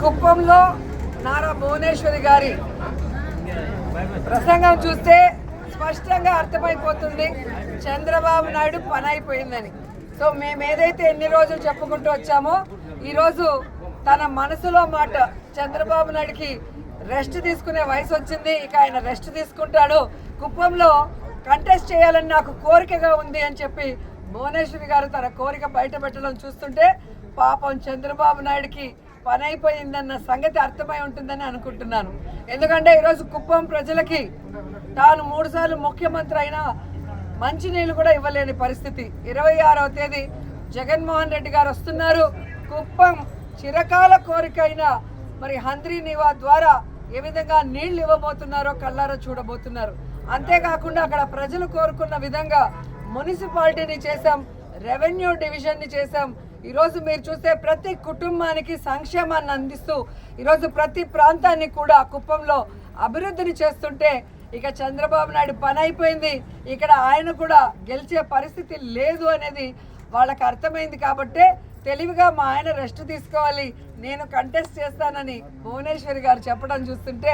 కుప్పంలో నారా భువనేశ్వరి గారి ప్రసంగం చూస్తే స్పష్టంగా అర్థమైపోతుంది చంద్రబాబు నాయుడు పని అయిపోయిందని. సో మేము ఏదైతే ఎన్ని రోజులు చెప్పుకుంటూ వచ్చామో ఈరోజు తన మనసులో మాట చంద్రబాబు నాయుడికి రెస్ట్ తీసుకునే వయసు వచ్చింది, ఇక ఆయన రెస్ట్ తీసుకుంటాడు, కుప్పంలో కంటెస్ట్ చేయాలని నాకు కోరికగా ఉంది అని చెప్పి భువనేశ్వరి గారు తన కోరిక బయట పెట్టడం చూస్తుంటే పాపం చంద్రబాబు నాయుడికి పని అయిపోయిందన్న సంగతి అర్థమై ఉంటుందని అనుకుంటున్నాను. ఎందుకంటే ఈరోజు కుప్పం ప్రజలకి తాను 3 సార్లు ముఖ్యమంత్రి అయినా మంచినీళ్ళు కూడా ఇవ్వలేని పరిస్థితి. 26వ తేదీ జగన్మోహన్ రెడ్డి గారు వస్తున్నారు. కుప్పం చిరకాల కోరిక అయిన మరి హంద్రీ నివా ద్వారా ఏ విధంగా నీళ్లు ఇవ్వబోతున్నారో కళ్ళారా చూడబోతున్నారు. అంతేకాకుండా అక్కడ ప్రజలు కోరుకున్న విధంగా మున్సిపాలిటీని చేశాం, రెవెన్యూ డివిజన్ని చేశాం. ఈరోజు మీరు చూస్తే ప్రతి కుటుంబానికి సంక్షేమాన్ని అందిస్తూ ఈరోజు ప్రతి ప్రాంతాన్ని కూడా కుప్పంలో అభివృద్ధిని చేస్తుంటే ఇక చంద్రబాబు నాయుడు పని అయిపోయింది, ఇక్కడ ఆయన కూడా గెలిచే పరిస్థితి లేదు అనేది వాళ్ళకి అర్థమైంది. కాబట్టే తెలివిగా మా ఆయన రెస్ట్ తీసుకోవాలి, నేను కంటెస్ట్ చేస్తానని భువనేశ్వరి గారు చెప్పడం చూస్తుంటే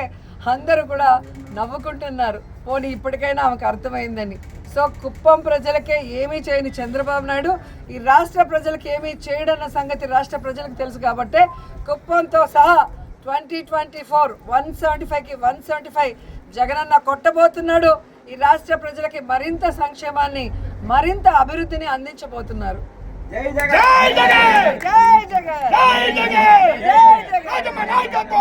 అందరూ కూడా నవ్వుకుంటున్నారు. పోనీ ఇప్పటికైనా ఆమెకు అర్థమైందని. సో కుప్పం ప్రజలకే ఏమీ చేయని చంద్రబాబు నాయుడు ఈ రాష్ట్ర ప్రజలకు ఏమీ చేయడన్న సంగతి రాష్ట్ర ప్రజలకు తెలుసు. కాబట్టే కుప్పంతో సహా 2024 175కి 175 జగనన్న కొట్టబోతున్నాడు. ఈ రాష్ట్ర ప్రజలకి మరింత సంక్షేమాన్ని మరింత అభివృద్ధిని అందించబోతున్నారు. జై జగన్ జై జగన్ జై జగన్ జై జగన్.